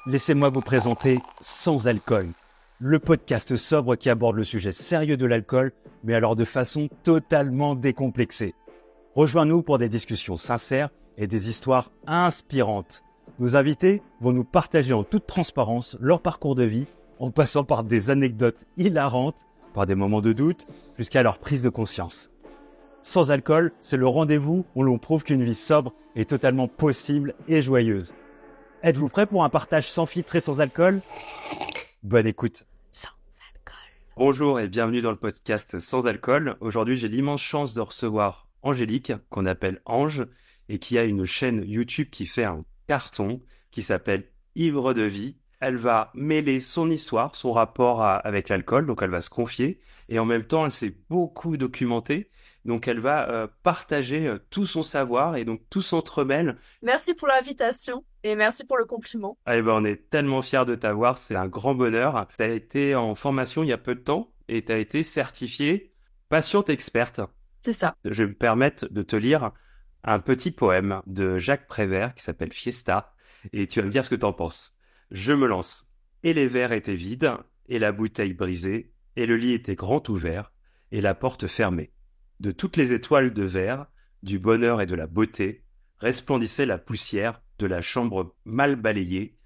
Laissez-moi vous présenter Sans Alcool, le podcast sobre qui aborde le sujet sérieux de l'alcool, mais alors de façon totalement décomplexée. Rejoins-nous pour des discussions sincères et des histoires inspirantes. Nos invités vont nous partager en toute transparence leur parcours de vie, en passant par des anecdotes hilarantes, par des moments de doute, jusqu'à leur prise de conscience. Sans Alcool, c'est le rendez-vous où l'on prouve qu'une vie sobre est totalement possible et joyeuse. Êtes-vous prêts pour un partage sans filtre et sans alcool ? Bonne écoute. Sans alcool. Bonjour et bienvenue dans le podcast Sans Alcool. Aujourd'hui, j'ai l'immense chance de recevoir Angélique, qu'on appelle Ange, et qui a une chaîne YouTube qui fait un carton, qui s'appelle Ivre de vie. Elle va mêler son histoire, son rapport avec l'alcool, donc elle va se confier, et en même temps, elle s'est beaucoup documentée. Donc, elle va partager tout son savoir et donc tout s'entremêle. Merci pour l'invitation et merci pour le compliment. Eh ben, on est tellement fiers de t'avoir, c'est un grand bonheur. Tu as été en formation il y a peu de temps et tu as été certifiée patiente experte. C'est ça. Je vais me permettre de te lire un petit poème de Jacques Prévert qui s'appelle Fiesta et tu vas me dire ce que tu en penses. Je me lance. Et les verres étaient vides et la bouteille brisée et le lit était grand ouvert et la porte fermée. De toutes les étoiles de verre, du bonheur et de la beauté, resplendissait la poussière de la chambre mal balayée,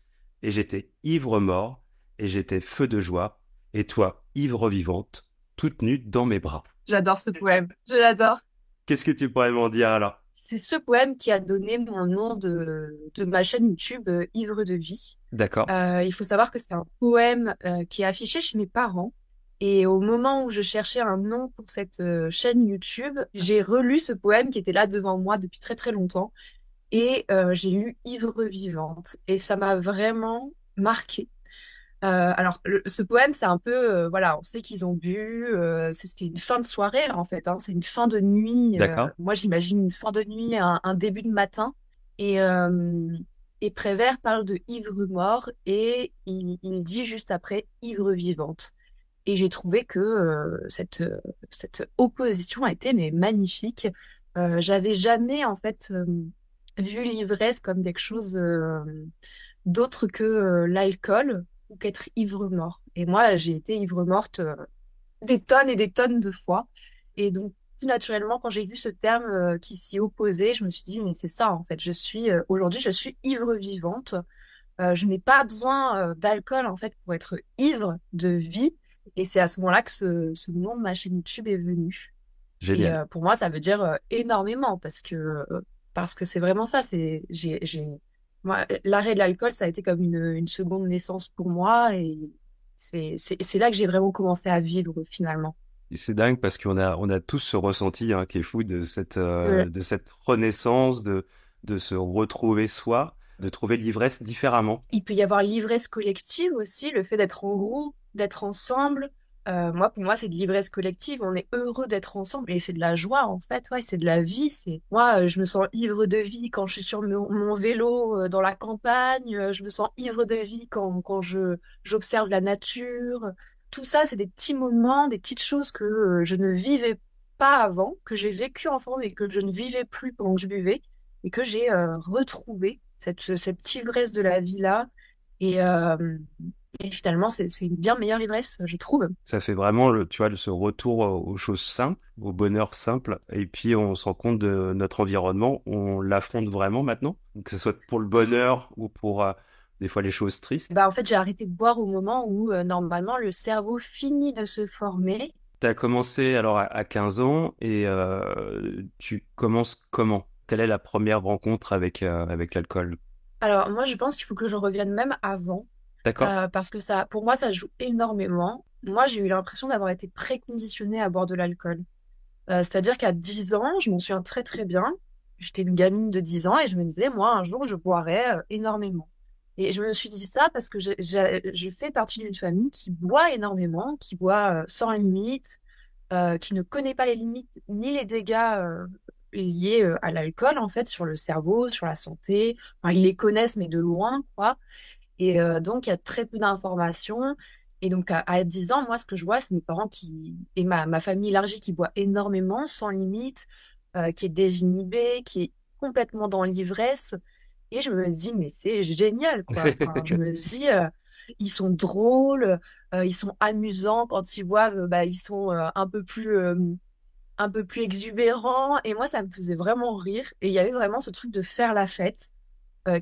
et j'étais ivre-mort, et j'étais feu de joie, et toi, ivre vivante, toute nue dans mes bras. J'adore ce poème, je l'adore. Qu'est-ce que tu pourrais m'en dire alors ? C'est ce poème qui a donné mon nom de ma chaîne YouTube Ivre de vie. D'accord. Il faut savoir que c'est un poème qui est affiché chez mes parents. Et au moment où je cherchais un nom pour cette chaîne YouTube, j'ai relu ce poème qui était là devant moi depuis très très longtemps. Et j'ai lu Ivre vivante. Et ça m'a vraiment marquée. Alors, ce poème, c'est un peu, voilà, on sait qu'ils ont bu, c'était une fin de soirée, en fait, hein, c'est une fin de nuit. D'accord. Moi, j'imagine une fin de nuit, un début de matin. Et, euh, et Prévert parle de ivre mort et il dit juste après ivre vivante. Et j'ai trouvé que cette opposition a été mais magnifique. J'avais jamais, en fait, vu l'ivresse comme quelque chose d'autre que l'alcool ou qu'être ivre-mort. Et moi, j'ai été ivre-morte des tonnes et des tonnes de fois. Et donc, tout naturellement, quand j'ai vu ce terme qui s'y opposait, je me suis dit, mais c'est ça, en fait. Aujourd'hui, je suis ivre-vivante. Je n'ai pas besoin d'alcool, en fait, pour être ivre de vie. Et c'est à ce moment-là que ce nom de ma chaîne YouTube est venu. Et Génial. pour moi, ça veut dire énormément parce que c'est vraiment ça. Moi, l'arrêt de l'alcool, ça a été comme une seconde naissance pour moi et c'est là que j'ai vraiment commencé à vivre finalement. Et c'est dingue parce qu'on a tous ce ressenti qui est fou Euh, de cette renaissance, de se retrouver soi, de trouver l'ivresse différemment. il peut y avoir l'ivresse collective aussi, le fait d'être en groupe, d'être ensemble. Pour moi, c'est de l'ivresse collective. On est heureux d'être ensemble et c'est de la joie en fait. Ouais, c'est de la vie. C'est moi, je me sens ivre de vie quand je suis sur mon vélo dans la campagne. Je me sens ivre de vie quand j'observe la nature. Tout ça, c'est des petits moments, des petites choses que je ne vivais pas avant, que j'ai vécu enfant mais que je ne vivais plus pendant que je buvais et que j'ai retrouvé cette ivresse de la vie-là. Et, euh, et finalement, c'est une bien meilleure ivresse, je trouve. Ça fait vraiment, tu vois, ce retour aux choses simples, au bonheur simple. Et puis, on se rend compte de notre environnement. On l'affronte vraiment maintenant. Que ce soit pour le bonheur ou pour, des fois, les choses tristes. Bah, en fait, j'ai arrêté de boire au moment où, normalement, le cerveau finit de se former. Tu as commencé alors à 15 ans et tu commences comment? Quelle est la première rencontre avec l'alcool? Alors, moi, je pense qu'il faut que je revienne même avant, D'accord? parce que ça, pour moi, ça joue énormément. Moi, j'ai eu l'impression d'avoir été préconditionnée à boire de l'alcool. C'est-à-dire qu'à 10 ans, je m'en souviens très très bien. J'étais une gamine de 10 ans et je me disais, moi, un jour, je boirai énormément. Et je me suis dit ça parce que je fais partie d'une famille qui boit énormément, qui boit sans limite, qui ne connaît pas les limites ni les dégâts liés à l'alcool, en fait, sur le cerveau, sur la santé. Enfin, ils les connaissent, mais de loin, quoi. Et donc, il y a très peu d'informations. Et donc, à 10 ans, moi, ce que je vois, c'est mes parents et ma famille élargie qui boit énormément, sans limite, qui est désinhibée, qui est complètement dans l'ivresse. Et je me dis, mais c'est génial, quoi. Enfin, je me dis, ils sont drôles, ils sont amusants quand ils boivent, bah, ils sont un peu plus exubérants. Et moi, ça me faisait vraiment rire. Et il y avait vraiment ce truc de faire la fête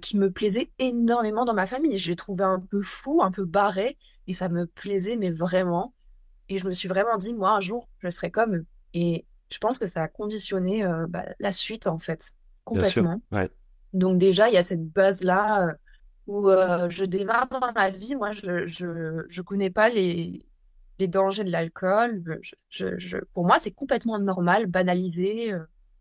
qui me plaisait énormément dans ma famille. Je l'ai trouvé un peu fou, un peu barré, et ça me plaisait, mais vraiment. Et je me suis vraiment dit, moi, un jour, je serai comme eux. Et je pense que ça a conditionné bah, la suite, en fait, Bien sûr, complètement. ouais. Donc déjà, il y a cette base-là où je démarre dans la vie. Moi, je connais pas les dangers de l'alcool. Pour moi, c'est complètement normal, banalisé.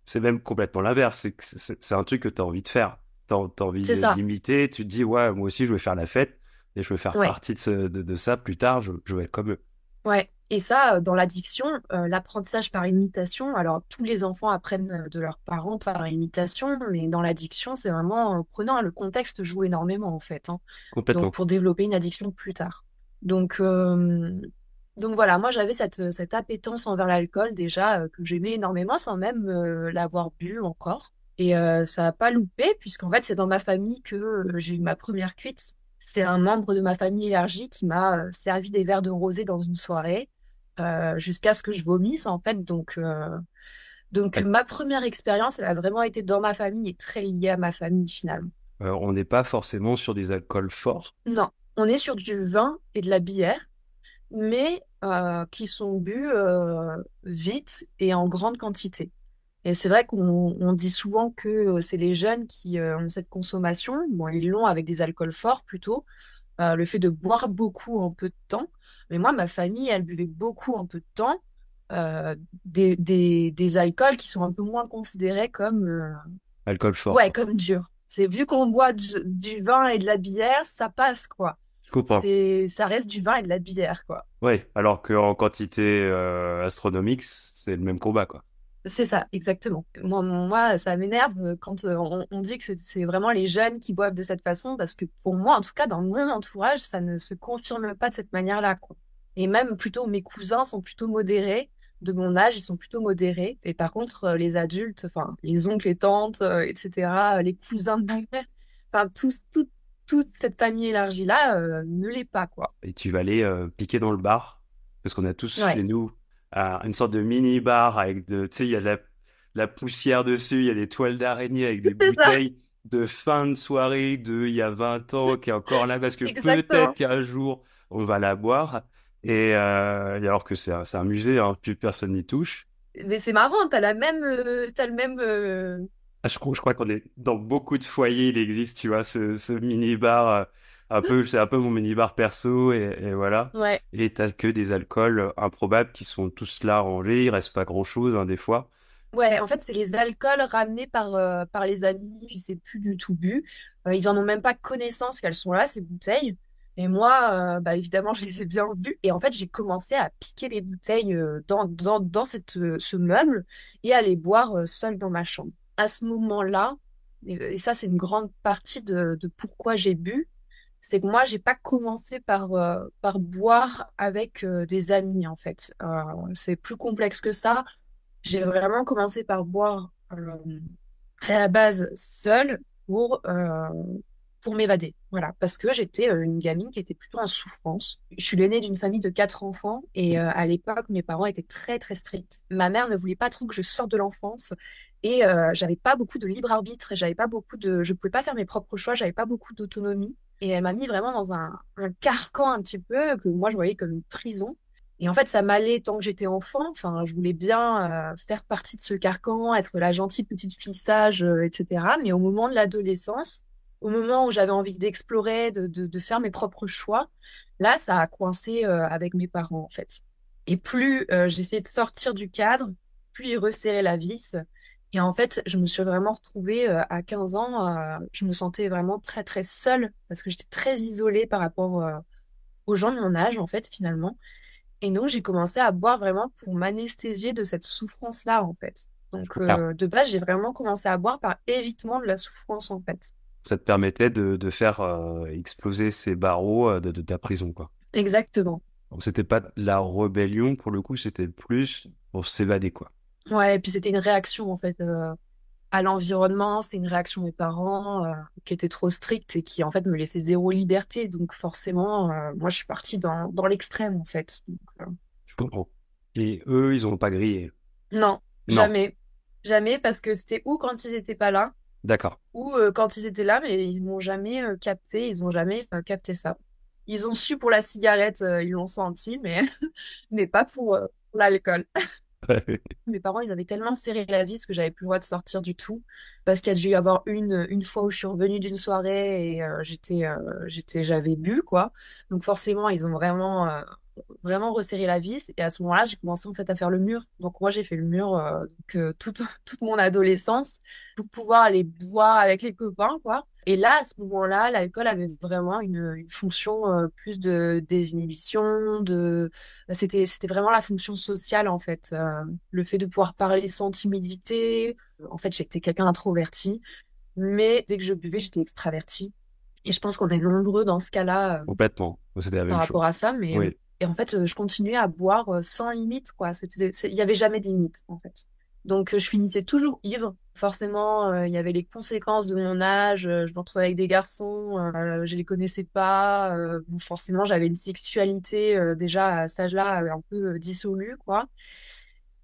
C'est même complètement l'inverse. C'est un truc que tu as envie de faire. T'as envie C'est ça. d'imiter. Tu te dis, ouais, moi aussi, je veux faire la fête et je veux faire Ouais. partie de ça plus tard. Je veux être comme eux. Ouais, et ça, dans l'addiction, l'apprentissage par imitation, alors tous les enfants apprennent de leurs parents par imitation, mais dans l'addiction, c'est vraiment prenant, hein, le contexte joue énormément en fait, hein, donc Complètement. pour développer une addiction plus tard. Donc, euh, donc voilà, moi j'avais cette appétence envers l'alcool déjà que j'aimais énormément sans même l'avoir bu encore. Et ça n'a pas loupé, puisqu'en fait c'est dans ma famille que j'ai eu ma première cuite. C'est un membre de ma famille élargie qui m'a servi des verres de rosé dans une soirée jusqu'à ce que je vomisse en fait. Donc Ouais. ma première expérience, elle a vraiment été dans ma famille et très liée à ma famille finalement. On n'est pas forcément sur des alcools forts. Non, on est sur du vin et de la bière, mais qui sont bu vite et en grande quantité. Et c'est vrai qu'on dit souvent que c'est les jeunes qui ont cette consommation. Bon, ils l'ont avec des alcools forts plutôt, le fait de boire beaucoup en peu de temps. Mais moi, ma famille, elle buvait beaucoup en peu de temps, des alcools qui sont un peu moins considérés comme, Alcool fort, ouais, quoi. comme durs. C'est vu qu'on boit du vin et de la bière, ça passe, quoi. Je comprends. Ça reste du vin et de la bière, quoi. Ouais, alors qu'en quantité astronomique, c'est le même combat, quoi. C'est ça, exactement. Moi, ça m'énerve quand on dit que c'est vraiment les jeunes qui boivent de cette façon, parce que pour moi, en tout cas, dans mon entourage, ça ne se confirme pas de cette manière-là, quoi. Et même plutôt, mes cousins sont plutôt modérés. De mon âge, ils sont plutôt modérés. Et par contre, les adultes, enfin, les oncles, les tantes, etc., les cousins de ma mère, enfin, toute cette famille élargie-là, ne l'est pas, quoi. Et tu vas aller piquer dans le bar, parce qu'on a tous Ouais, chez nous une sorte de mini-bar avec tu sais, il y a la poussière dessus, il y a des toiles d'araignée avec des c'est ça, bouteilles de fin de soirée de il y a 20 ans qui est encore là, parce que peut-être exactement. qu'un jour, on va la boire. Et alors que c'est un musée, hein, plus personne n'y touche. Mais c'est marrant, t'as le même, Ah, je crois qu'on est dans beaucoup de foyers, il existe, tu vois, ce mini-bar, c'est un peu mon mini-bar perso, et voilà. ouais. Et t'as que des alcools improbables qui sont tous là rangés, il reste pas grand-chose, hein, des fois. Ouais, en fait, c'est les alcools ramenés par les amis, puis c'est plus du tout bu. Ils en ont même pas connaissance qu'elles sont là, ces bouteilles. Et moi, bah, évidemment, je les ai bien vues. Et en fait, j'ai commencé à piquer les bouteilles dans ce meuble et à les boire seule dans ma chambre. À ce moment-là, et ça, c'est une grande partie de pourquoi j'ai bu, c'est que moi, j'ai pas commencé par boire avec des amis, en fait. C'est plus complexe que ça. J'ai vraiment commencé par boire à la base seule pour m'évader. Voilà, parce que j'étais une gamine qui était plutôt en souffrance. Je suis l'aînée d'une famille de 4 enfants et à l'époque, mes parents étaient très très stricts. Ma mère ne voulait pas trop que je sorte de l'enfance et j'avais pas beaucoup de libre arbitre, je pouvais pas faire mes propres choix, j'avais pas beaucoup d'autonomie. Et elle m'a mis vraiment dans un carcan un petit peu que moi je voyais comme une prison. Et en fait, ça m'allait tant que j'étais enfant. Enfin, je voulais bien faire partie de ce carcan, être la gentille petite fille sage, etc. Mais au moment de l'adolescence, au moment où j'avais envie d'explorer, de faire mes propres choix, là, ça a coincé avec mes parents, en fait. Et plus j'essayais de sortir du cadre, plus ils resserraient la vis. Et en fait, je me suis vraiment retrouvée à 15 ans, je me sentais vraiment très, très seule parce que j'étais très isolée par rapport aux gens de mon âge, en fait, finalement. Et donc, j'ai commencé à boire vraiment pour m'anesthésier de cette souffrance-là, en fait. Donc, Alors, de base, j'ai vraiment commencé à boire par évitement de la souffrance, en fait. ça te permettait de faire exploser ces barreaux de ta prison, quoi. Exactement. Donc, c'était pas de la rébellion, pour le coup, c'était plus pour s'évader, quoi. Ouais, et puis c'était une réaction, en fait. à l'environnement. C'était une réaction de mes parents qui était trop stricte et qui en fait me laissait zéro liberté. Donc forcément, moi je suis partie dans l'extrême en fait. Donc, Je comprends. Et eux, ils ont pas grillé. non, Non, jamais, jamais parce que c'était ou quand ils étaient pas là d'accord. ou quand ils étaient là, mais ils m'ont jamais capté. Ils ont jamais capté ça. Ils ont su pour la cigarette, ils l'ont senti, mais mais pas pour l'alcool. Mes parents, ils avaient tellement serré la vis que j'avais plus le droit de sortir du tout. Parce qu'il y a dû y avoir une fois où je suis revenue d'une soirée et j'avais bu, quoi. Donc forcément, ils ont vraiment resserré la vis. Et à ce moment-là, j'ai commencé en fait à faire le mur. Donc moi, j'ai fait le mur toute mon adolescence pour pouvoir aller boire avec les copains, quoi. Et là, à ce moment-là, l'alcool avait vraiment une fonction plus de désinhibition, c'était vraiment la fonction sociale en fait, le fait de pouvoir parler sans timidité. En fait, j'étais quelqu'un d'introverti, mais dès que je buvais, j'étais extraverti. Et je pense qu'on est nombreux dans ce cas-là Complètement. C'était la par même chose. rapport à ça, mais Oui. et en fait, je continuais à boire sans limite quoi. Il y avait jamais de limite en fait. Donc je finissais toujours ivre. Forcément, il y avait les conséquences de mon âge. Je me retrouvais avec des garçons, je les connaissais pas. Bon, forcément, j'avais une sexualité déjà à cet âge-là un peu dissolue quoi.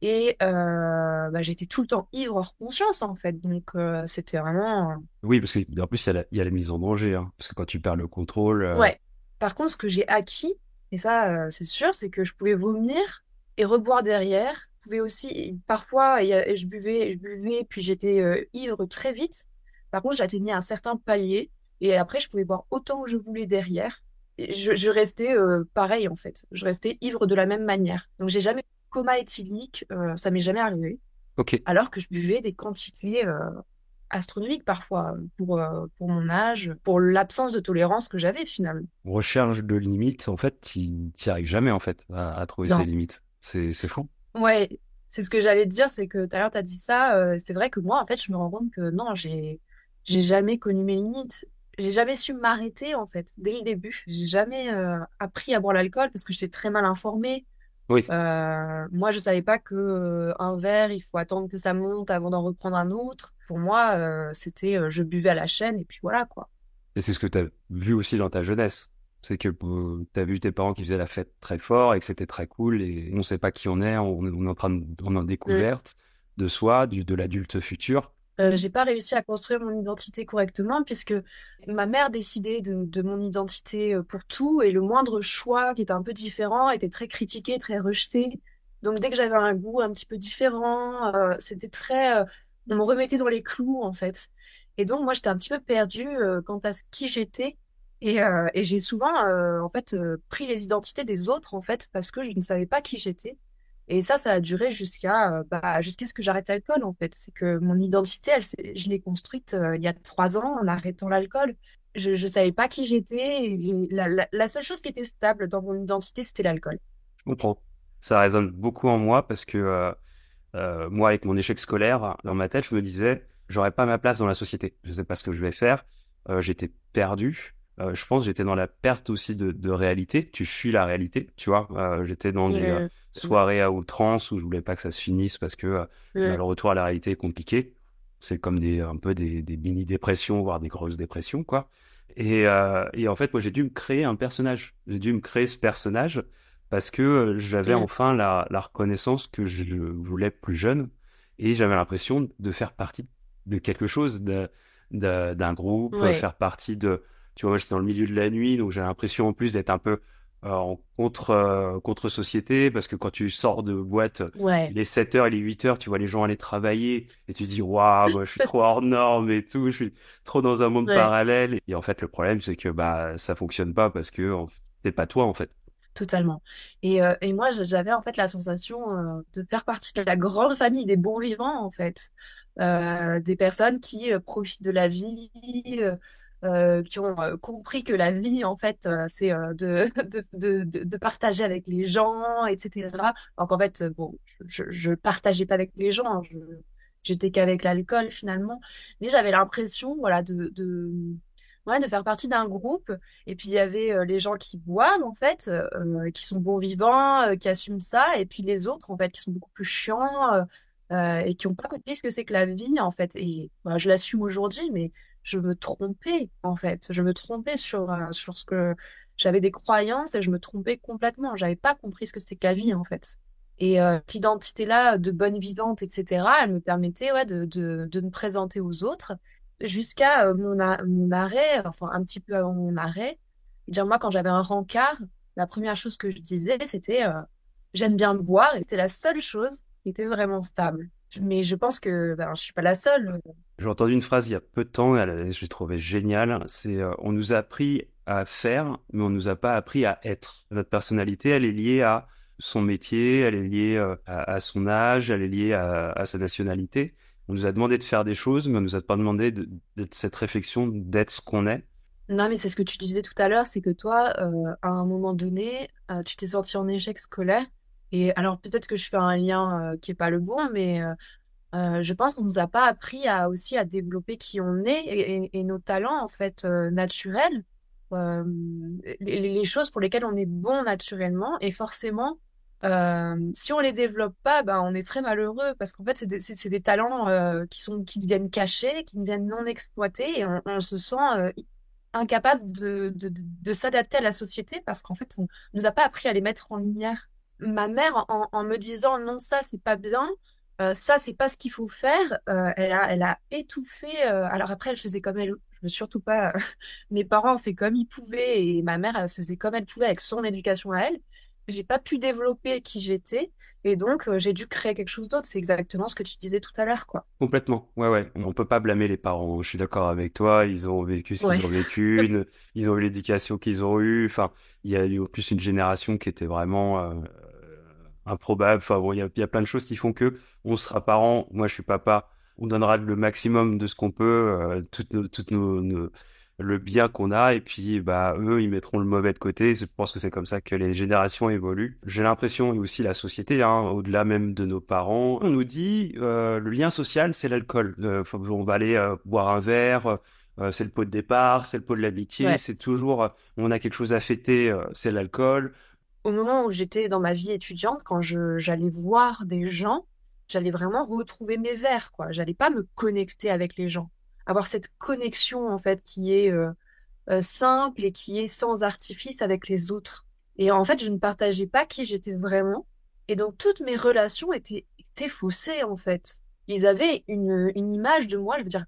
Et bah, j'étais tout le temps ivre hors conscience en fait. Donc c'était vraiment Oui, parce qu'en plus, il y a la mise en danger, hein. Parce que quand tu perds le contrôle, ouais. Par contre, ce que j'ai acquis, et ça, c'est sûr, c'est que je pouvais vomir et reboire derrière. Je pouvais aussi, parfois, je buvais, puis j'étais ivre très vite. Par contre, j'atteignais un certain palier, et après, je pouvais boire autant que je voulais derrière. Et je restais pareil, en fait. Je restais ivre de la même manière. Donc, j'ai jamais eu de coma éthylique, ça m'est jamais arrivé, ok. alors que je buvais des quantités astronomiques parfois pour mon âge, pour l'absence de tolérance que j'avais finalement. Recherche de limites, en fait, t'y arrives jamais, en fait, à trouver ces Non. limites. C'est fou. Ouais, c'est ce que j'allais te dire, c'est que tout à l'heure tu as dit ça, c'est vrai que moi en fait je me rends compte que non, j'ai jamais connu mes limites. J'ai jamais su m'arrêter en fait dès le début. J'ai jamais appris à boire l'alcool parce que j'étais très mal informée. Oui. Moi je savais pas que un verre, il faut attendre que ça monte avant d'en reprendre un autre. Pour moi, c'était je buvais à la chaîne et puis voilà quoi. Et c'est ce que tu as vu aussi dans ta jeunesse. C'est que tu as vu tes parents qui faisaient la fête très fort et que c'était très cool et on ne sait pas qui on est, on est en train de, on est en découverte de soi, de l'adulte futur. J'ai pas réussi à construire mon identité correctement puisque ma mère décidait de mon identité pour tout et le moindre choix qui était un peu différent était très critiqué, très rejeté. Donc dès que j'avais un goût un petit peu différent, c'était très, on me remettait dans les clous en fait. Et donc moi j'étais un petit peu perdue quant à qui j'étais et j'ai souvent en fait pris les identités des autres en fait parce que je ne savais pas qui j'étais. Et ça a duré jusqu'à ce que j'arrête l'alcool, en fait. C'est que mon identité, je l'ai construite il y a 3 ans en arrêtant l'alcool. Je savais pas qui j'étais. Et la seule chose qui était stable dans mon identité, c'était l'alcool. Je comprends. Ça résonne beaucoup en moi parce que moi, avec mon échec scolaire, dans ma tête, je me disais, j'aurais pas ma place dans la société. Je sais pas ce que je vais faire. J'étais perdu. Je pense que j'étais dans la perte aussi de réalité. Tu fuis la réalité, tu vois. J'étais dans des Mm, mm, soirées à outrance où je voulais pas que ça se finisse parce que mm. le retour à la réalité est compliqué. C'est comme un peu des mini-dépressions, voire des grosses dépressions, quoi. Et en fait, moi, j'ai dû me créer un personnage. J'ai dû me créer ce personnage parce que j'avais Mm. enfin la reconnaissance que je voulais plus jeune et j'avais l'impression de faire partie de quelque chose, d'un groupe, Ouais, faire partie de... Tu vois, moi j'étais dans le milieu de la nuit, donc j'ai l'impression en plus d'être un peu en contre-société parce que quand tu sors de boîte, ouais. il est 7 heures, il est 8 heures, tu vois les gens aller travailler et tu te dis, waouh, moi je suis Parce trop hors norme et tout, je suis trop dans un monde ouais, parallèle. Et en fait, le problème, c'est que bah ça fonctionne pas parce que t'es pas toi en fait. totalement. Et moi, j'avais en fait la sensation de faire partie de la grande famille des bons vivants, en fait. Des personnes qui profitent de la vie, qui ont compris que la vie, en fait, c'est de partager avec les gens, etc. Donc, en fait, bon, je partageais pas avec les gens, hein, j'étais qu'avec l'alcool, finalement. Mais j'avais l'impression, voilà, ouais, de faire partie d'un groupe. Et puis, il y avait les gens qui boivent, en fait, qui sont bons vivants, qui assument ça. Et puis, les autres, en fait, qui sont beaucoup plus chiants, et qui n'ont pas compris ce que c'est que la vie, en fait. Et bah, je l'assume aujourd'hui, mais je me trompais, en fait. Je me trompais sur ce que j'avais des croyances et je me trompais complètement. J'avais pas compris ce que c'était que la vie, en fait. Et cette identité-là de bonne vivante, etc., elle me permettait ouais, de me présenter aux autres jusqu'à mon arrêt, enfin un petit peu avant mon arrêt. Dire moi, quand j'avais un rencard, la première chose que je disais, c'était j'aime bien boire et c'est la seule chose qui était vraiment stable. Mais je pense que ben, je suis pas la seule. J'ai entendu une phrase il y a peu de temps, je l'ai trouvée géniale. C'est on nous a appris à faire, mais on nous a pas appris à être. Notre personnalité, elle est liée à son métier, elle est liée à son âge, elle est liée à sa nationalité. On nous a demandé de faire des choses, mais on nous a pas demandé d'être cette réflexion, d'être ce qu'on est. Non, mais c'est ce que tu disais tout à l'heure, c'est que toi, à un moment donné, tu t'es senti en échec scolaire. Et alors peut-être que je fais un lien qui est pas le bon, mais je pense qu'on nous a pas appris à aussi à développer qui on est et nos talents en fait naturels, euh, les choses pour lesquelles on est bon naturellement et forcément si on les développe pas, ben on est très malheureux parce qu'en fait c'est des talents qui deviennent cachés, qui deviennent non exploités et on se sent incapable de s'adapter à la société parce qu'en fait on nous a pas appris à les mettre en lumière. Ma mère en me disant non ça c'est pas bien ça, c'est pas ce qu'il faut faire. Elle a étouffé. Alors après, elle faisait comme elle. Je veux surtout pas. Mes parents ont fait comme ils pouvaient et ma mère, elle faisait comme elle pouvait avec son éducation à elle. J'ai pas pu développer qui j'étais et donc j'ai dû créer quelque chose d'autre. C'est exactement ce que tu disais tout à l'heure, quoi. Complètement. Ouais, ouais. On peut pas blâmer les parents. Je suis d'accord avec toi. Ils ont vécu ce Ouais. qu'ils ont vécu. Ils ont eu l'éducation qu'ils ont eue. Enfin, il y a eu en plus une génération qui était vraiment improbable. Enfin, bon, il y a plein de choses qui font que on sera parents. Moi, je suis papa. On donnera le maximum de ce qu'on peut, le bien qu'on a. Et puis, bah, eux, ils mettront le mauvais de côté. Je pense que c'est comme ça que les générations évoluent. J'ai l'impression, et aussi la société, hein, au-delà même de nos parents, on nous dit le lien social, c'est l'alcool. On va aller boire un verre. C'est le pot de départ, c'est le pot de l'amitié, Ouais. c'est toujours, on a quelque chose à fêter, c'est l'alcool. Au moment où j'étais dans ma vie étudiante, quand j'allais voir des gens, j'allais vraiment retrouver mes vers, quoi. J'allais pas me connecter avec les gens. Avoir cette connexion, en fait, qui est simple et qui est sans artifice avec les autres. Et en fait, je ne partageais pas qui j'étais vraiment. Et donc, toutes mes relations étaient faussées, en fait. Ils avaient une image de moi, je veux dire,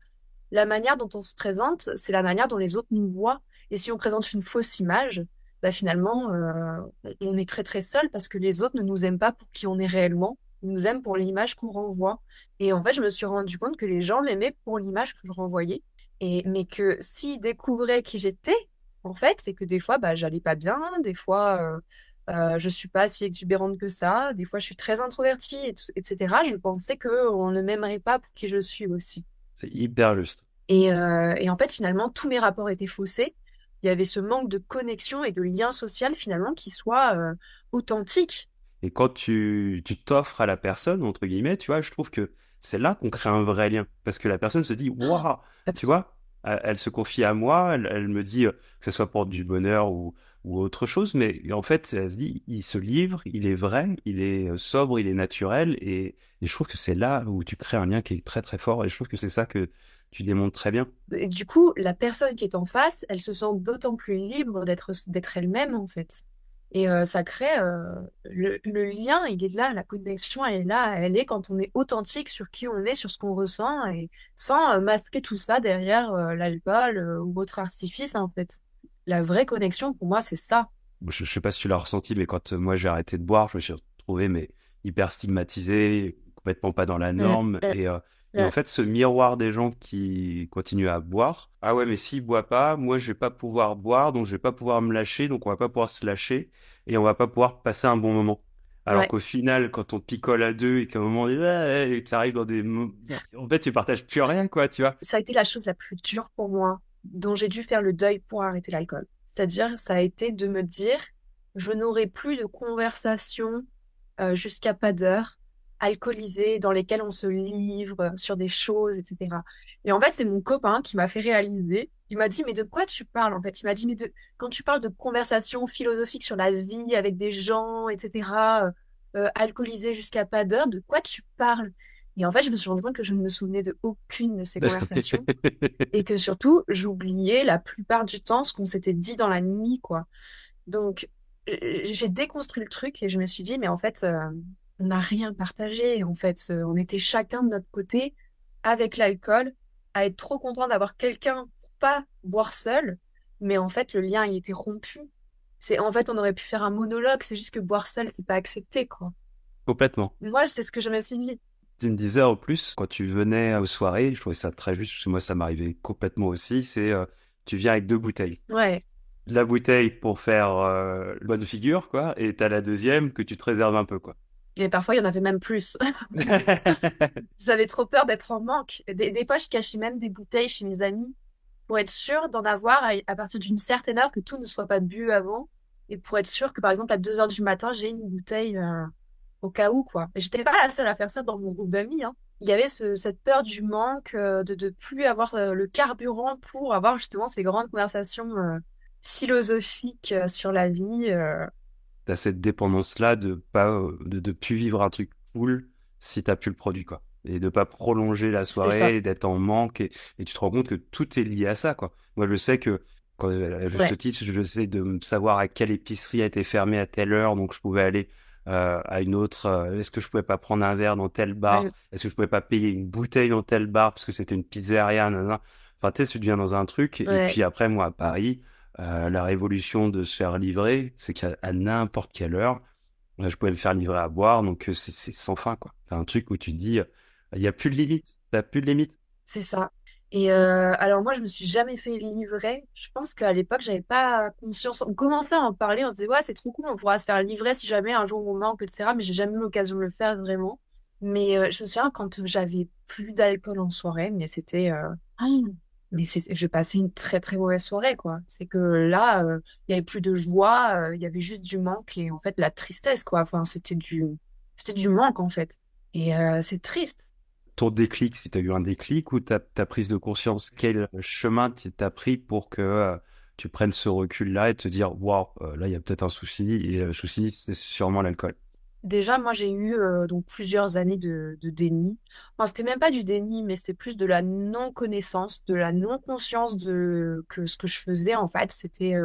la manière dont on se présente, c'est la manière dont les autres nous voient. Et si on présente une fausse image, bah finalement, on est très très seul parce que les autres ne nous aiment pas pour qui on est réellement. Ils nous aiment pour l'image qu'on renvoie. Et en fait, je me suis rendu compte que les gens m'aimaient pour l'image que je renvoyais. Mais que s'ils découvraient qui j'étais, en fait, c'est que des fois, bah, j'allais pas bien, des fois, je suis pas si exubérante que ça, des fois, je suis très introvertie, etc. Je pensais que on ne m'aimerait pas pour qui je suis aussi. C'est hyper juste. Et en fait, finalement, tous mes rapports étaient faussés. Il y avait ce manque de connexion et de lien social, finalement, qui soit authentique. Et quand tu t'offres à la personne, entre guillemets, tu vois, je trouve que c'est là qu'on crée un vrai lien. Parce que la personne se dit, waouh, tu vois, elle se confie à moi, elle me dit, que ce soit pour du bonheur ou autre chose, mais en fait, elle se dit, il se livre, il est vrai, il est sobre, il est naturel, et je trouve que c'est là où tu crées un lien qui est très très fort, et je trouve que c'est ça que tu démontres très bien. Et du coup, la personne qui est en face, elle se sent d'autant plus libre d'être elle-même, en fait. Et ça crée le lien, il est là, la connexion, elle est là, elle est quand on est authentique sur qui on est, sur ce qu'on ressent, et sans masquer tout ça derrière l'alcool ou autre artifice, en fait. La vraie connexion, pour moi, c'est ça. Je sais pas si tu l'as ressenti, mais quand moi j'ai arrêté de boire, je me suis retrouvé mais hyper stigmatisé, complètement pas dans la Mm, norme. mm, Et en mm. fait, ce miroir des gens qui continuent à boire, ah ouais, mais s'ils boivent pas, moi je vais pas pouvoir boire, donc je vais pas pouvoir me lâcher, donc on va pas pouvoir se lâcher et on va pas pouvoir passer un bon moment. Alors Ouais. qu'au final, quand on picole à deux et qu'à un moment donné, tu arrives dans des... En fait, tu partages plus rien, quoi, tu vois. Ça a été la chose la plus dure pour moi, dont j'ai dû faire le deuil pour arrêter l'alcool. C'est-à-dire, ça a été de me dire, je n'aurai plus de conversations jusqu'à pas d'heure, alcoolisées, dans lesquelles on se livre sur des choses, etc. Et en fait, c'est mon copain qui m'a fait réaliser. Il m'a dit, mais de quoi tu parles en fait? Il m'a dit, quand tu parles de conversations philosophiques sur la vie avec des gens, etc., alcoolisés jusqu'à pas d'heure, de quoi tu parles? Et en fait, je me suis rendu compte que je ne me souvenais de aucune de ces conversations et que surtout, j'oubliais la plupart du temps ce qu'on s'était dit dans la nuit, quoi. Donc, j'ai déconstruit le truc et je me suis dit, mais en fait, on n'a rien partagé. En fait, on était chacun de notre côté avec l'alcool, à être trop content d'avoir quelqu'un pour pas boire seul. Mais en fait, le lien, il était rompu. En fait, on aurait pu faire un monologue. C'est juste que boire seul, c'est pas accepté, quoi. Complètement. Moi, c'est ce que je me suis dit. Tu me disais en plus, quand tu venais aux soirées, je trouvais ça très juste, parce que moi ça m'arrivait complètement aussi, c'est tu viens avec 2 bouteilles. Ouais. La bouteille pour faire bonne figure, quoi, et t'as la deuxième que tu te réserves un peu, quoi. Et parfois, il y en avait même plus. J'avais trop peur d'être en manque. Des fois, je cachais même des bouteilles chez mes amis pour être sûre d'en avoir à partir d'une certaine heure, que tout ne soit pas bu avant, et pour être sûre que, par exemple, à 2 heures du matin, j'ai une bouteille au cas où, quoi. Et j'étais pas la seule à faire ça dans mon groupe d'amis, hein. Il y avait cette peur du manque, de plus avoir le carburant pour avoir justement ces grandes conversations philosophiques sur la vie. T'as cette dépendance-là de pas de plus vivre un truc cool si t'as plus le produit, quoi. Et de pas prolonger la C'était ça. soirée, et d'être en manque, et tu te rends compte que tout est lié à ça, quoi. Moi, je sais que, quand, à Ouais. juste titre, je sais de savoir à quelle épicerie a été fermée à telle heure, donc je pouvais aller à une autre. Est-ce que je pouvais pas prendre un verre dans tel bar? Mm. Est-ce que je pouvais pas payer une bouteille dans tel bar parce que c'était une pizzeria, nanana. Enfin, tu sais, tu deviens dans un truc. Et Ouais. puis après, moi, à Paris, la révolution de se faire livrer, c'est qu'à n'importe quelle heure, je pouvais me faire livrer à boire, donc c'est sans fin, quoi. C'est un truc où tu te dis, il y a plus de limite, t'as plus de limite. C'est ça. Et alors moi, je me suis jamais fait livrer. Je pense qu'à l'époque, j'avais pas conscience. On commençait à en parler, on se disait ouais, c'est trop cool, on pourra se faire livrer si jamais un jour on manque, etc. Mais j'ai jamais eu l'occasion de le faire vraiment. Mais je me souviens quand j'avais plus d'alcool en soirée, mais c'était, je passais une très très mauvaise soirée, quoi. C'est que là, il y avait plus de joie, il y avait juste du manque et en fait la tristesse, quoi. Enfin, c'était du manque en fait. Et c'est triste. Ton déclic, si t'as eu un déclic, ou ta prise de conscience, quel chemin t'as pris pour que tu prennes ce recul-là et te dire, waouh, là, il y a peut-être un souci, et le souci, c'est sûrement l'alcool. Déjà, moi, j'ai eu donc plusieurs années de déni. Enfin, c'était même pas du déni, mais c'était plus de la non-connaissance, de la non-conscience de que ce que je faisais, en fait, c'était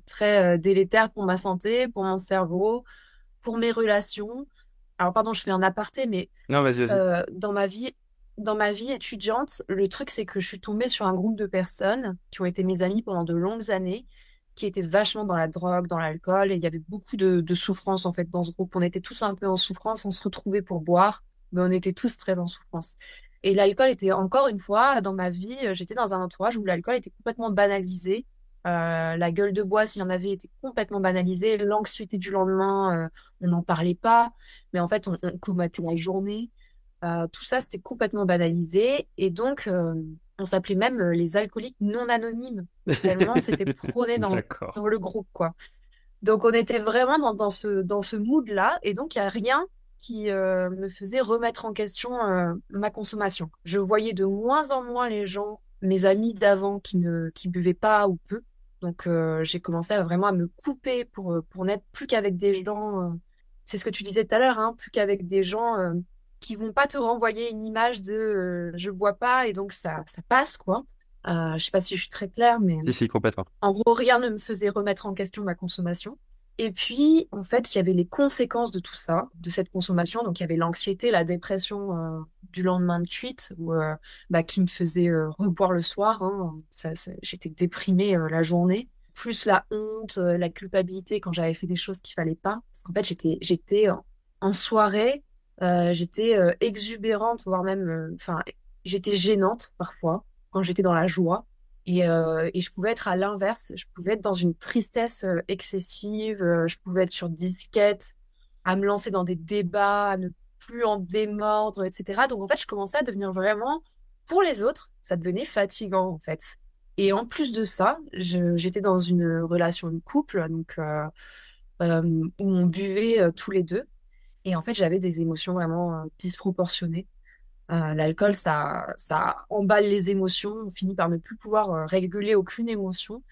très délétère pour ma santé, pour mon cerveau, pour mes relations. Alors, pardon, je fais un aparté, mais Non, vas-y, vas-y. euh, dans ma vie, dans ma vie étudiante, le truc, c'est que je suis tombée sur un groupe de personnes qui ont été mes amies pendant de longues années, qui étaient vachement dans la drogue, dans l'alcool, et il y avait beaucoup de souffrance, en fait, dans ce groupe. On était tous un peu en souffrance, on se retrouvait pour boire, mais on était tous très en souffrance. Et l'alcool était, encore une fois, dans ma vie, j'étais dans un entourage où l'alcool était complètement banalisé. La gueule de bois, s'il y en avait, était complètement banalisée. L'anxiété du lendemain, on n'en parlait pas. Mais en fait, on combattait la journée. Tout ça, c'était complètement banalisé. Et donc, on s'appelait même les alcooliques non anonymes, tellement c'était prôné D'accord. dans le groupe, quoi. Donc, on était vraiment dans ce mood-là. Et donc, il n'y a rien qui me faisait remettre en question ma consommation. Je voyais de moins en moins les gens, mes amis d'avant, qui buvaient pas ou peu. Donc, j'ai commencé vraiment à me couper pour n'être plus qu'avec des gens. C'est ce que tu disais tout à l'heure, hein, plus qu'avec des gens qui vont pas te renvoyer une image de je bois pas et donc ça passe, quoi. Je sais pas si je suis très claire, mais Si, si, complètement. en gros, rien ne me faisait remettre en question ma consommation. Et puis, en fait, il y avait les conséquences de tout ça, de cette consommation. Donc, il y avait l'anxiété, la dépression du lendemain de cuite, qui me faisait reboire le soir, hein. J'étais déprimée la journée. Plus la honte, la culpabilité quand j'avais fait des choses qu'il fallait pas. Parce qu'en fait, j'étais en soirée, j'étais exubérante, voire même, enfin, j'étais gênante parfois quand j'étais dans la joie. Et je pouvais être à l'inverse, je pouvais être dans une tristesse excessive, je pouvais être sur disquette, à me lancer dans des débats, à ne plus en démordre, etc. Donc en fait, je commençais à devenir vraiment, pour les autres, ça devenait fatigant en fait. Et en plus de ça, j'étais dans une relation de couple, donc où on buvait tous les deux. Et en fait, j'avais des émotions vraiment disproportionnées. L'alcool, ça emballe les émotions. On finit par ne plus pouvoir réguler aucune émotion.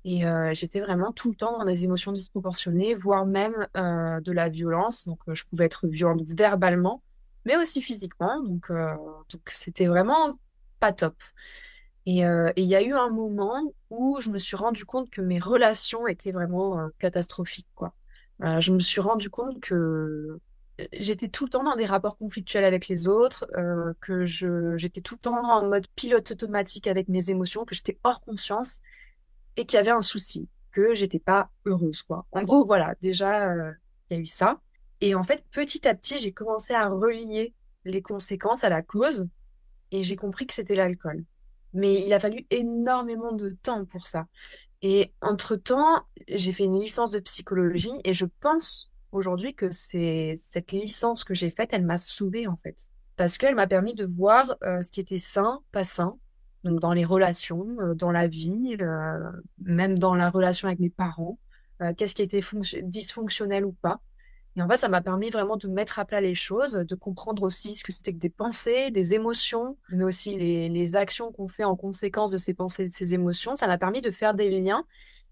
Et j'étais vraiment tout le temps dans des émotions disproportionnées, voire même de la violence. Donc, je pouvais être violente verbalement, mais aussi physiquement. Donc c'était vraiment pas top. Et il y a eu un moment où je me suis rendu compte que mes relations étaient vraiment catastrophiques, quoi. Je me suis rendu compte que j'étais tout le temps dans des rapports conflictuels avec les autres, j'étais tout le temps en mode pilote automatique avec mes émotions, que j'étais hors conscience et qu'il y avait un souci, que j'étais pas heureuse, quoi. En gros, voilà, déjà, il y a eu ça. Et en fait, petit à petit, j'ai commencé à relier les conséquences à la cause et j'ai compris que c'était l'alcool. Mais il a fallu énormément de temps pour ça. Et entre-temps, j'ai fait une licence de psychologie et je pense aujourd'hui que c'est cette licence que j'ai faite, elle m'a sauvée en fait. Parce qu'elle m'a permis de voir ce qui était sain, pas sain, donc dans les relations, dans la vie, même dans la relation avec mes parents, qu'est-ce qui était dysfonctionnel ou pas. Et en fait, ça m'a permis vraiment de mettre à plat les choses, de comprendre aussi ce que c'était que des pensées, des émotions, mais aussi les actions qu'on fait en conséquence de ces pensées et de ces émotions. Ça m'a permis de faire des liens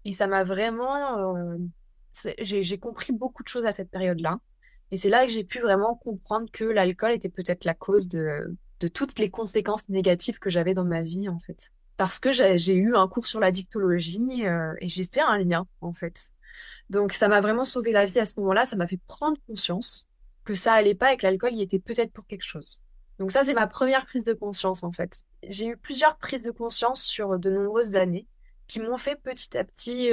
et ça m'a vraiment... j'ai compris beaucoup de choses à cette période-là. Et c'est là que j'ai pu vraiment comprendre que l'alcool était peut-être la cause de toutes les conséquences négatives que j'avais dans ma vie, en fait. Parce que j'ai eu un cours sur la dictologie et j'ai fait un lien, en fait. Donc ça m'a vraiment sauvé la vie à ce moment-là, ça m'a fait prendre conscience que ça allait pas et que l'alcool y était peut-être pour quelque chose. Donc ça, c'est ma première prise de conscience en fait. J'ai eu plusieurs prises de conscience sur de nombreuses années qui m'ont fait petit à petit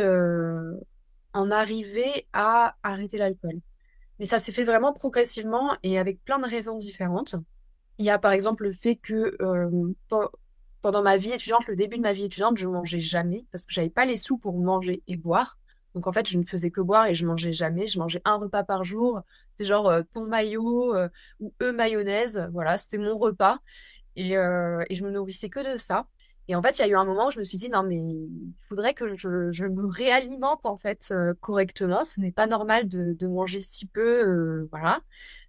en arriver à arrêter l'alcool. Mais ça s'est fait vraiment progressivement et avec plein de raisons différentes. Il y a par exemple le fait que pendant ma vie étudiante, le début de ma vie étudiante, je mangeais jamais parce que j'avais pas les sous pour manger et boire. Donc en fait, je ne faisais que boire et je mangeais jamais. Je mangeais un repas par jour. C'était genre thon mayo ou mayonnaise. Voilà, c'était mon repas. Et je me nourrissais que de ça. Et en fait, il y a eu un moment où je me suis dit, non, mais il faudrait que je me réalimente en fait correctement. Ce n'est pas normal de manger si peu. Voilà.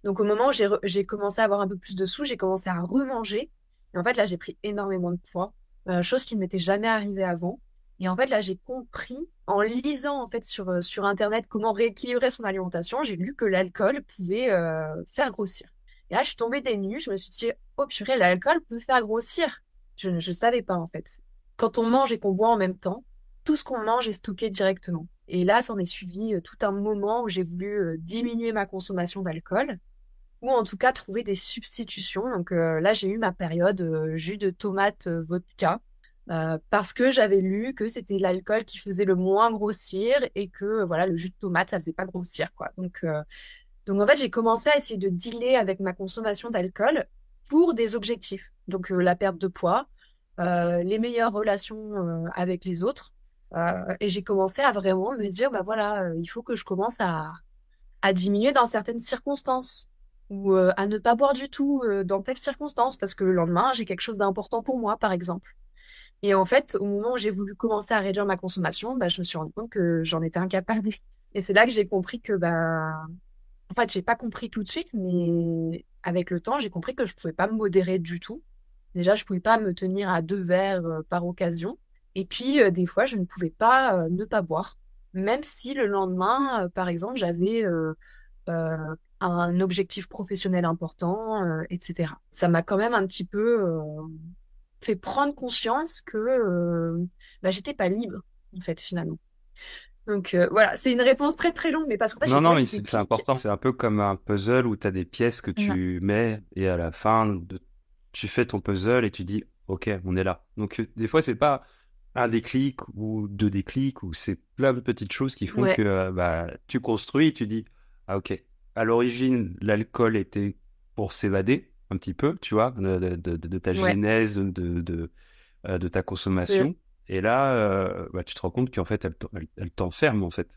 Donc au moment où j'ai commencé à avoir un peu plus de sous, j'ai commencé à remanger. Et en fait, là, j'ai pris énormément de poids, chose qui ne m'était jamais arrivée avant. Et en fait, là, j'ai compris, en lisant en fait sur Internet comment rééquilibrer son alimentation, j'ai lu que l'alcool pouvait faire grossir. Et là, je suis tombée des nues. Je me suis dit, oh purée, l'alcool peut faire grossir. Je ne savais pas en fait. Quand on mange et qu'on boit en même temps, tout ce qu'on mange est stocké directement. Et là, s'en est suivi tout un moment où j'ai voulu diminuer ma consommation d'alcool ou en tout cas trouver des substitutions. Donc là, j'ai eu ma période jus de tomate vodka parce que j'avais lu que c'était l'alcool qui faisait le moins grossir et que voilà, le jus de tomate, ça faisait pas grossir quoi. Donc en fait, j'ai commencé à essayer de dealer avec ma consommation d'alcool pour des objectifs. Donc la perte de poids, les meilleures relations avec les autres. Et j'ai commencé à vraiment me dire, bah voilà, il faut que je commence à diminuer dans certaines circonstances ou à ne pas boire du tout dans telles circonstances parce que le lendemain, j'ai quelque chose d'important pour moi, par exemple. Et en fait, au moment où j'ai voulu commencer à réduire ma consommation, bah, je me suis rendu compte que j'en étais incapable. Et c'est là que j'ai compris que bah, en fait, j'ai pas compris tout de suite, mais avec le temps, j'ai compris que je pouvais pas me modérer du tout. Déjà, je pouvais pas me tenir à 2 verres par occasion. Et puis, des fois, je ne pouvais pas ne pas boire, même si le lendemain, par exemple, j'avais un objectif professionnel important, etc. Ça m'a quand même un petit peu fait prendre conscience que bah, j'étais pas libre, en fait, finalement. Donc voilà, c'est une réponse très très longue, mais parce qu'en fait, Non, j'ai non, pas eu mais de c'est déclic. important. C'est un peu comme un puzzle où tu as des pièces que Non. tu mets et à la fin, tu fais ton puzzle et tu dis, OK, on est là. Donc, des fois, c'est pas un déclic ou deux déclics ou c'est plein de petites choses qui font que Ouais, bah, tu construis, tu dis, ah, OK, à l'origine, l'alcool était pour s'évader un petit peu, tu vois, de ta ouais. genèse, de ta Euh, consommation. Et là, bah, tu te rends compte qu'en fait, elle t'enferme, en fait.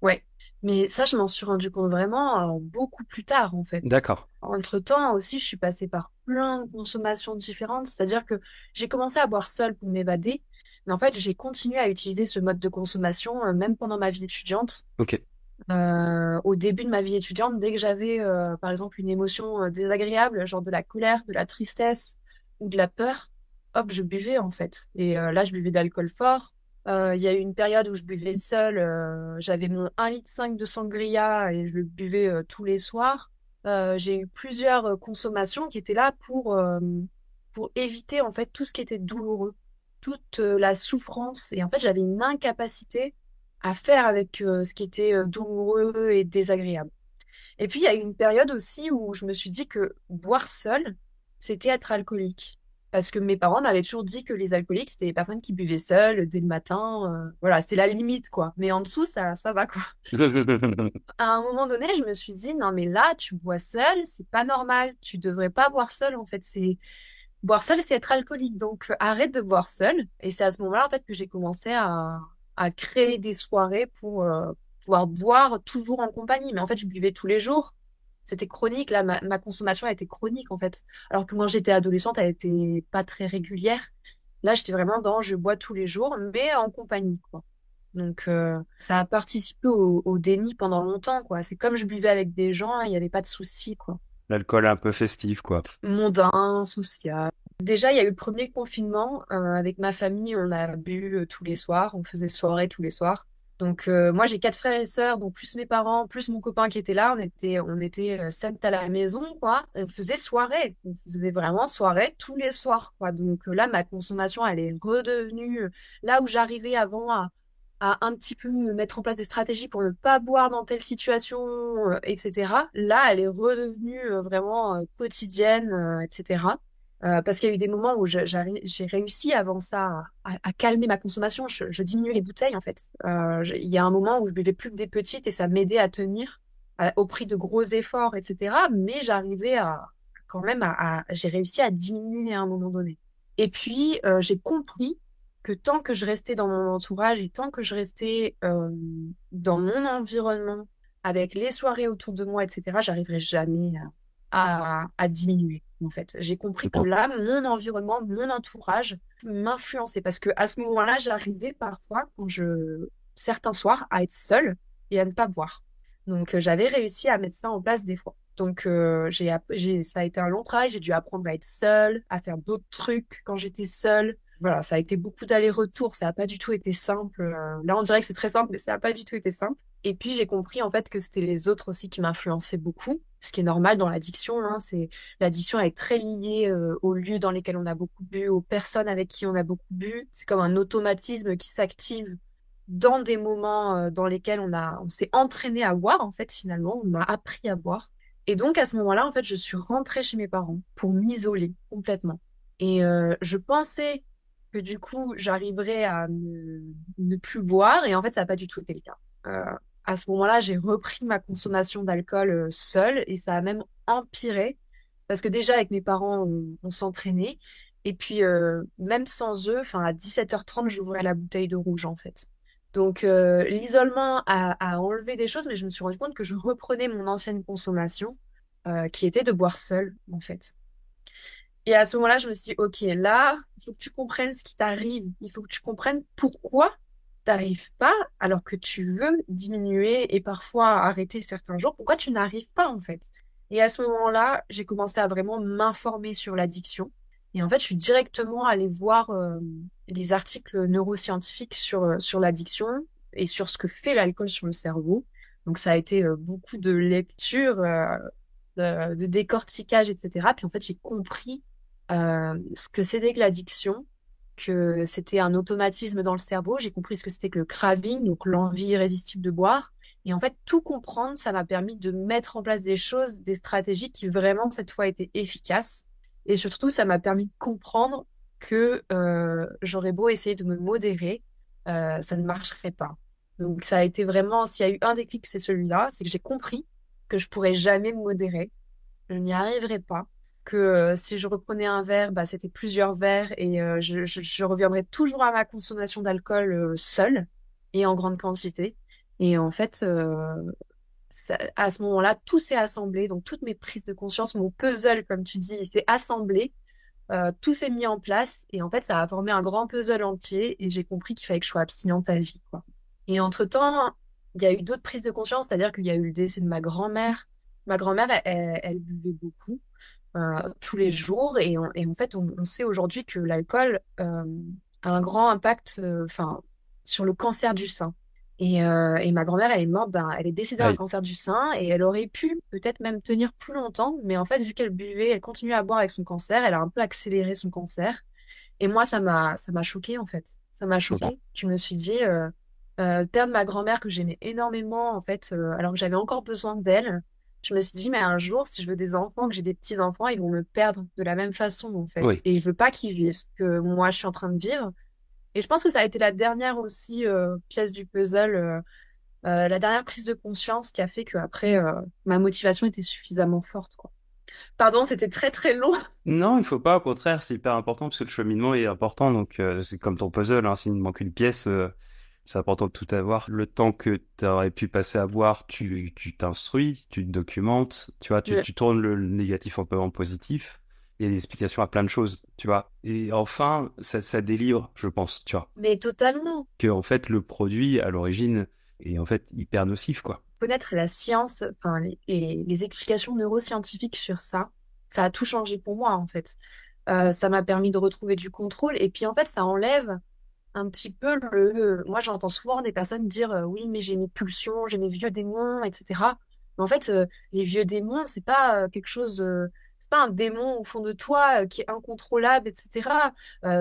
Ouais, mais ça, je m'en suis rendu compte vraiment beaucoup plus tard, en fait. D'accord. Entre-temps aussi, je suis passée par plein de consommations différentes, c'est-à-dire que j'ai commencé à boire seule pour m'évader, mais en fait, j'ai continué à utiliser ce mode de consommation même pendant ma vie étudiante. OK. Au début de ma vie étudiante, dès que j'avais, par exemple, une émotion désagréable, genre de la colère, de la tristesse ou de la peur, hop, je buvais en fait. Et là, je buvais d'alcool fort. Il y a eu une période où je buvais seule. J'avais mon 1,5 litre de sangria et je le buvais tous les soirs. J'ai eu plusieurs consommations qui étaient là pour éviter en fait tout ce qui était douloureux, toute la souffrance. Et en fait, j'avais une incapacité à faire avec ce qui était douloureux et désagréable. Et puis, il y a eu une période aussi où je me suis dit que boire seul, c'était être alcoolique. Parce que mes parents m'avaient toujours dit que les alcooliques, c'était les personnes qui buvaient seules dès le matin. Voilà, c'était la limite, quoi. Mais en dessous, ça va, quoi. À un moment donné, je me suis dit, non, mais là, tu bois seul, c'est pas normal. Tu devrais pas boire seul, en fait. Boire seul, c'est être alcoolique. Donc, arrête de boire seul. Et c'est à ce moment-là, en fait, que j'ai commencé à créer des soirées pour pouvoir boire toujours en compagnie. Mais en fait, je buvais tous les jours. C'était chronique. Là, ma consommation a été chronique, en fait. Alors que quand j'étais adolescente, elle était pas très régulière. Là, j'étais vraiment dans je bois tous les jours, mais en compagnie, quoi. Donc, ça a participé au déni pendant longtemps, quoi. C'est comme je buvais avec des gens, il n'y avait pas de souci, quoi. L'alcool un peu festif, quoi. Mondain, social. Déjà, il y a eu le premier confinement. Avec ma famille, on a bu tous les soirs. On faisait soirée tous les soirs. Donc, moi, j'ai 4 frères et sœurs, donc plus mes parents, plus mon copain qui était là. On était 7 à la maison, quoi. On faisait soirée. On faisait vraiment soirée tous les soirs, quoi. Donc, là, ma consommation, elle est redevenue là où j'arrivais avant à un petit peu mettre en place des stratégies pour ne pas boire dans telle situation, etc. Là, elle est redevenue vraiment quotidienne, etc. Parce qu'il y a eu des moments où j'ai réussi avant ça à calmer ma consommation. Je diminuais les bouteilles en fait. Il y a un moment où je buvais plus que des petites et ça m'aidait à tenir au prix de gros efforts, etc. Mais j'arrivais à quand même j'ai réussi à diminuer à un moment donné. Et puis j'ai compris que tant que je restais dans mon entourage et tant que je restais dans mon environnement avec les soirées autour de moi, etc., j'arriverais jamais à diminuer, en fait. J'ai compris que là, mon environnement, mon entourage m'influençait parce que à ce moment-là, j'arrivais parfois, certains soirs, à être seule et à ne pas boire. Donc, j'avais réussi à mettre ça en place des fois. Donc, ça a été un long travail. J'ai dû apprendre à être seule, à faire d'autres trucs quand j'étais seule. Voilà, ça a été beaucoup d'allers-retours. Ça n'a pas du tout été simple. Là, on dirait que c'est très simple, mais ça n'a pas du tout été simple. Et puis, j'ai compris en fait que c'était les autres aussi qui m'influençaient beaucoup, ce qui est normal dans l'addiction, hein. L'addiction est très liée aux lieux dans lesquels on a beaucoup bu, aux personnes avec qui on a beaucoup bu. C'est comme un automatisme qui s'active dans des moments dans lesquels on s'est entraîné à boire, en fait, finalement, on m'a appris à boire. Et donc, à ce moment-là, en fait, je suis rentrée chez mes parents pour m'isoler complètement. Et je pensais que du coup, j'arriverais à ne plus boire. Et en fait, ça n'a pas du tout été le cas. À ce moment-là, j'ai repris ma consommation d'alcool seule et ça a même empiré. Parce que déjà, avec mes parents, on s'entraînait. Et puis, même sans eux, enfin, à 17h30, j'ouvrais la bouteille de rouge, en fait. Donc, l'isolement a enlevé des choses, mais je me suis rendu compte que je reprenais mon ancienne consommation, qui était de boire seule, en fait. Et à ce moment-là, je me suis dit, OK, là, il faut que tu comprennes ce qui t'arrive. Il faut que tu comprennes pourquoi t'arrives pas, alors que tu veux diminuer et parfois arrêter certains jours. Pourquoi tu n'arrives pas, en fait? Et à ce moment-là, j'ai commencé à vraiment m'informer sur l'addiction. Et en fait, je suis directement allée voir les articles neuroscientifiques sur l'addiction et sur ce que fait l'alcool sur le cerveau. Donc, ça a été beaucoup de lecture, de décortiquage, etc. Puis en fait, j'ai compris ce que c'était que l'addiction, que c'était un automatisme dans le cerveau. J'ai compris ce que c'était que le craving, donc l'envie irrésistible de boire. Et en fait, tout comprendre, ça m'a permis de mettre en place des choses, des stratégies qui vraiment, cette fois, étaient efficaces. Et surtout, ça m'a permis de comprendre que j'aurais beau essayer de me modérer, ça ne marcherait pas. Donc, ça a été vraiment, s'il y a eu un déclic, c'est celui-là, c'est que j'ai compris que je pourrais jamais me modérer, je n'y arriverais pas, que si je reprenais un verre, bah, c'était plusieurs verres et je reviendrais toujours à ma consommation d'alcool seule et en grande quantité. Et en fait, à ce moment-là, tout s'est assemblé, donc toutes mes prises de conscience, mon puzzle, comme tu dis, il s'est assemblé, tout s'est mis en place et en fait, ça a formé un grand puzzle entier et j'ai compris qu'il fallait que je sois abstinente à vie, quoi. Et entre-temps, il y a eu d'autres prises de conscience, c'est-à-dire qu'il y a eu le décès de ma grand-mère. Ma grand-mère, elle buvait beaucoup tous les jours et en fait, on sait aujourd'hui que l'alcool a un grand impact, enfin, sur le cancer du sein. Et ma grand-mère, elle est morte elle est décédée d'un Aïe. cancer du sein et elle aurait pu peut-être même tenir plus longtemps. Mais en fait, vu qu'elle buvait, elle continuait à boire avec son cancer, elle a un peu accéléré son cancer. Et moi, ça m'a choquée, en fait. Ça m'a Je comprends. choquée. Je me suis dit, perdre ma grand-mère que j'aimais énormément, en fait, alors que j'avais encore besoin d'elle. Je me suis dit, mais un jour, si je veux des enfants, que j'ai des petits-enfants, ils vont me perdre de la même façon, en fait. Oui. Et je veux pas qu'ils vivent ce que moi, je suis en train de vivre. Et je pense que ça a été la dernière aussi pièce du puzzle, la dernière prise de conscience qui a fait que après ma motivation était suffisamment forte, quoi. Pardon, c'était très très long. Non, il faut pas, au contraire, c'est hyper important parce que le cheminement est important. Donc, c'est comme ton puzzle, hein, s'il me manque une pièce, c'est important de tout avoir. Le temps que tu aurais pu passer à voir, tu t'instruis, tu te documentes, tu vois, Mm. tu tournes le négatif un peu en positif. Il y a des explications à plein de choses, tu vois. Et enfin, ça délivre, je pense, tu vois, Mais totalement. que en fait, le produit, à l'origine, est en fait hyper nocif, quoi. Connaître la science, enfin les explications neuroscientifiques sur ça a tout changé pour moi en fait. Ça m'a permis de retrouver du contrôle et puis en fait ça enlève un petit peu moi j'entends souvent des personnes dire oui mais j'ai mes pulsions, j'ai mes vieux démons, etc. Mais en fait les vieux démons c'est pas quelque chose, c'est pas un démon au fond de toi qui est incontrôlable, etc.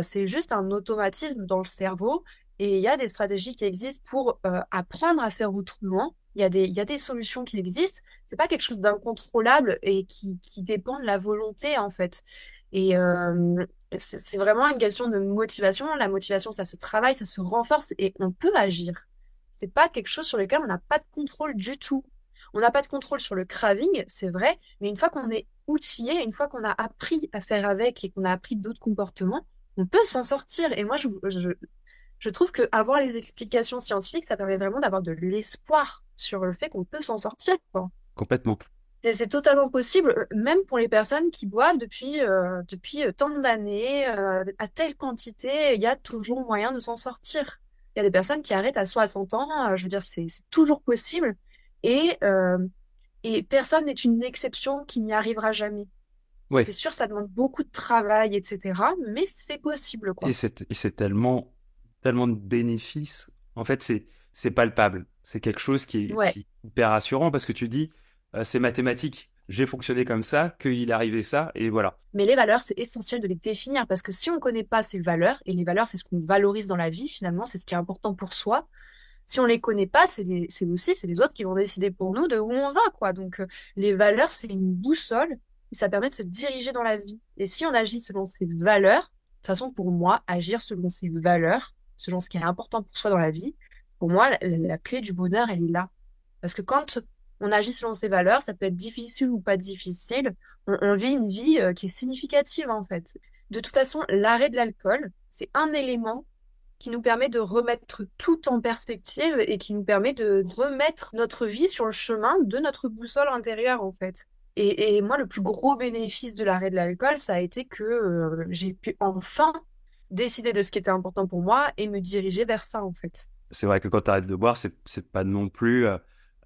C'est juste un automatisme dans le cerveau et il y a des stratégies qui existent pour apprendre à faire autrement. Il y a des solutions qui existent. C'est pas quelque chose d'incontrôlable et qui dépend de la volonté en fait. Et c'est vraiment une question de motivation. La motivation, ça se travaille, ça se renforce et on peut agir. C'est pas quelque chose sur lequel on n'a pas de contrôle du tout. On n'a pas de contrôle sur le craving, c'est vrai, mais une fois qu'on est outillé, une fois qu'on a appris à faire avec et qu'on a appris d'autres comportements, on peut s'en sortir. Et moi, je trouve que avoir les explications scientifiques, ça permet vraiment d'avoir de l'espoir sur le fait qu'on peut s'en sortir, quoi. Complètement. C'est totalement possible, même pour les personnes qui boivent depuis tant d'années, à telle quantité, il y a toujours moyen de s'en sortir. Il y a des personnes qui arrêtent à 60 ans, je veux dire, c'est toujours possible. Et, euh, et personne n'est une exception qui n'y arrivera jamais. C'est Ouais. sûr, ça demande beaucoup de travail, etc. Mais c'est possible, quoi. Et c'est tellement, tellement de bénéfices. En fait, c'est palpable. C'est quelque chose Ouais. qui est hyper rassurant parce que tu dis, c'est mathématique. J'ai fonctionné comme ça, qu'il est arrivé ça, et voilà. Mais les valeurs, c'est essentiel de les définir parce que si on ne connaît pas ces valeurs, et les valeurs, c'est ce qu'on valorise dans la vie, finalement, c'est ce qui est important pour soi. Si on les connaît pas, c'est les autres qui vont décider pour nous de où on va, quoi. Donc, les valeurs, c'est une boussole et ça permet de se diriger dans la vie. Et si on agit selon ces valeurs, de toute façon, pour moi, agir selon ces valeurs, selon ce qui est important pour soi dans la vie, pour moi, la clé du bonheur, elle est là. Parce que quand on agit selon ses valeurs, ça peut être difficile ou pas difficile, on vit une vie qui est significative, en fait. De toute façon, l'arrêt de l'alcool, c'est un élément qui nous permet de remettre tout en perspective et qui nous permet de remettre notre vie sur le chemin de notre boussole intérieure, en fait. Et moi, le plus gros bénéfice de l'arrêt de l'alcool, ça a été que j'ai pu enfin décider de ce qui était important pour moi et me diriger vers ça, en fait. C'est vrai que quand tu arrêtes de boire, c'est pas non plus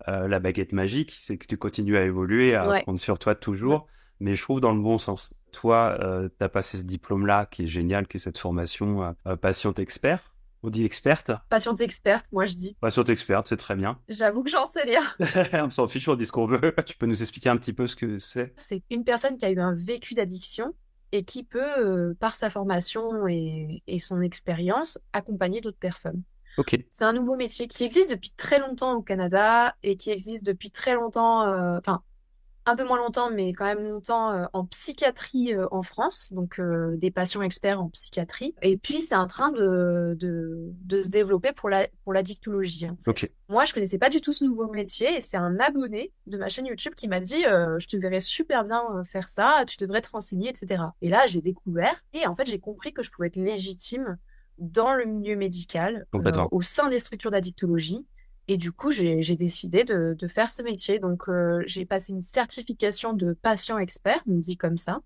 la baguette magique, c'est que tu continues à évoluer, à Ouais. prendre sur toi Mm. toujours, mais je trouve dans le bon sens. Toi, tu as passé ce diplôme-là qui est génial, qui est cette formation patiente expert. On dit experte? Patiente experte, moi je dis. Patiente experte, c'est très bien. J'avoue que j'en sais rien. On s'en fiche, on dit ce qu'on veut. Tu peux nous expliquer un petit peu ce que c'est? C'est une personne qui a eu un vécu d'addiction et qui peut, par sa formation et son expérience, accompagner d'autres personnes. Ok, C'est un nouveau métier qui existe depuis très longtemps au Canada et qui existe depuis très longtemps, enfin un peu moins longtemps, mais quand même longtemps en psychiatrie en France, donc des patients experts en psychiatrie. Et puis c'est en train de se développer pour l'addictologie en ok. fait. Moi, je connaissais pas du tout ce nouveau métier et c'est un abonné de ma chaîne YouTube qui m'a dit je te verrais super bien faire ça, tu devrais te renseigner, etc. Et là, j'ai découvert et en fait, j'ai compris que je pouvais être légitime dans le milieu médical, Complètement. au sein des structures d'addictologie et du coup, j'ai décidé de faire ce métier. Donc, j'ai passé une certification de patient expert, on dit comme ça.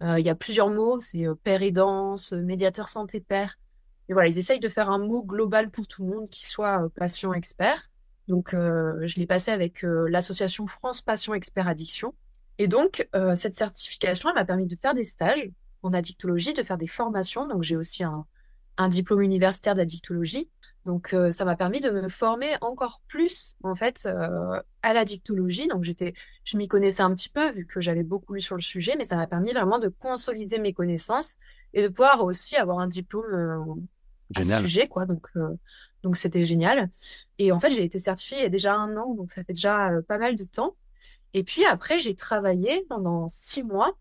Il y a plusieurs mots, c'est père aidance, médiateur santé père. Et voilà, ils essayent de faire un mot global pour tout le monde qui soit patient expert. Donc, je l'ai passé avec l'association France Patient Expert Addiction. Et donc, cette certification, elle m'a permis de faire des stages en addictologie, de faire des formations. Donc, j'ai aussi un diplôme universitaire d'addictologie. Donc, ça m'a permis de me former encore plus, en fait, à la dictologie. Donc, je m'y connaissais un petit peu, vu que j'avais beaucoup lu sur le sujet, mais ça m'a permis vraiment de consolider mes connaissances et de pouvoir aussi avoir un diplôme à ce Génial. sujet, quoi. Donc, c'était génial. Et en fait, j'ai été certifiée il y a déjà 1 an, donc ça fait déjà pas mal de temps. Et puis après, j'ai travaillé pendant 6 mois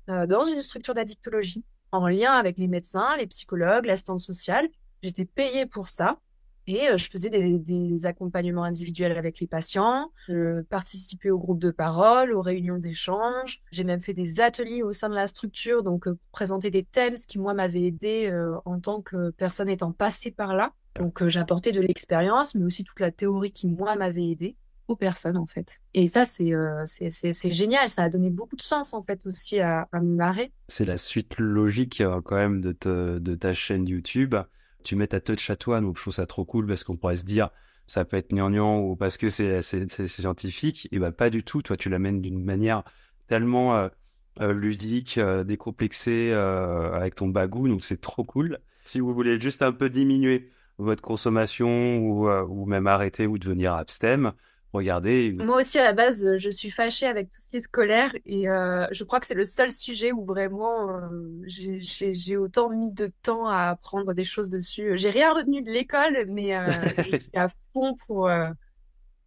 dans une structure d'addictologie, en lien avec les médecins, les psychologues, l'assistante sociale. J'étais payée pour ça. Et je faisais des accompagnements individuels avec les patients. Je participais aux groupes de parole, aux réunions d'échange. J'ai même fait des ateliers au sein de la structure, donc pour présenter des thèmes, ce qui, moi, m'avait aidé en tant que personne étant passée par là. Donc, j'apportais de l'expérience, mais aussi toute la théorie qui, moi, m'avait aidé aux personnes, en fait. Et ça, c'est génial. Ça a donné beaucoup de sens, en fait, aussi à mon arrêt. C'est la suite logique quand même de ta chaîne YouTube. Tu mets ta touch à toi, donc je trouve ça trop cool parce qu'on pourrait se dire ça peut être gnangnan ou parce que c'est scientifique. Et bah pas du tout. Toi, tu l'amènes d'une manière tellement ludique, décomplexée avec ton bagou, donc c'est trop cool. Si vous voulez juste un peu diminuer votre consommation ou même arrêter ou devenir abstem, regardez. Moi aussi, à la base, je suis fâchée avec tout ce qui est scolaire et je crois que c'est le seul sujet où vraiment j'ai autant mis de temps à apprendre des choses dessus. J'ai rien retenu de l'école, mais je suis à fond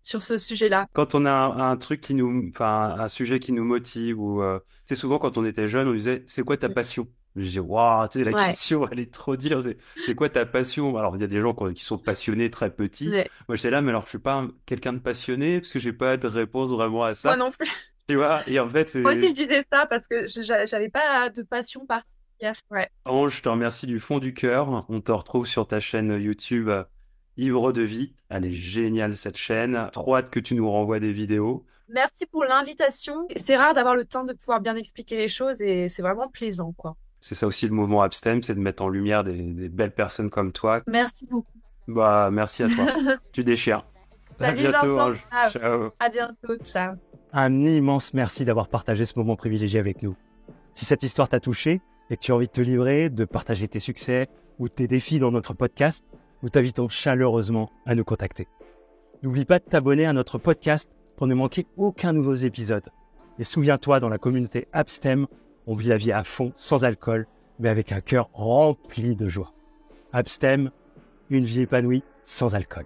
sur ce sujet-là. Quand on a un truc enfin, un sujet qui nous motive ou, c'est souvent quand on était jeune, on disait, c'est quoi ta passion? Je dis, waouh, tu sais, la Ouais. question, elle est trop dure. C'est quoi ta passion? Alors, il y a des gens qui sont passionnés très petits. Ouais. Moi, j'étais là, mais alors, je suis pas quelqu'un de passionné parce que j'ai pas de réponse vraiment à Moi ça. non plus. Tu vois? Et en fait, Moi aussi, je disais ça parce que j'avais pas de passion particulière. Ouais. Ange, je te remercie du fond du cœur. On te retrouve sur ta chaîne YouTube Ivre de vie. Elle est géniale, cette chaîne. Trop hâte que tu nous renvoies des vidéos. Merci pour l'invitation. C'est rare d'avoir le temps de pouvoir bien expliquer les choses et c'est vraiment plaisant, quoi. C'est ça aussi le mouvement Abstem, c'est de mettre en lumière des belles personnes comme toi. Merci beaucoup. Bah, merci à toi. Tu déchires. À Salut bientôt, Vincent. Ange. Ciao. À bientôt. Ciao. Un immense merci d'avoir partagé ce moment privilégié avec nous. Si cette histoire t'a touché et que tu as envie de te livrer, de partager tes succès ou tes défis dans notre podcast, nous t'invitons chaleureusement à nous contacter. N'oublie pas de t'abonner à notre podcast pour ne manquer aucun nouveau épisode. Et souviens-toi, dans la communauté Abstem, on vit la vie à fond, sans alcool, mais avec un cœur rempli de joie. Abstem, une vie épanouie sans alcool.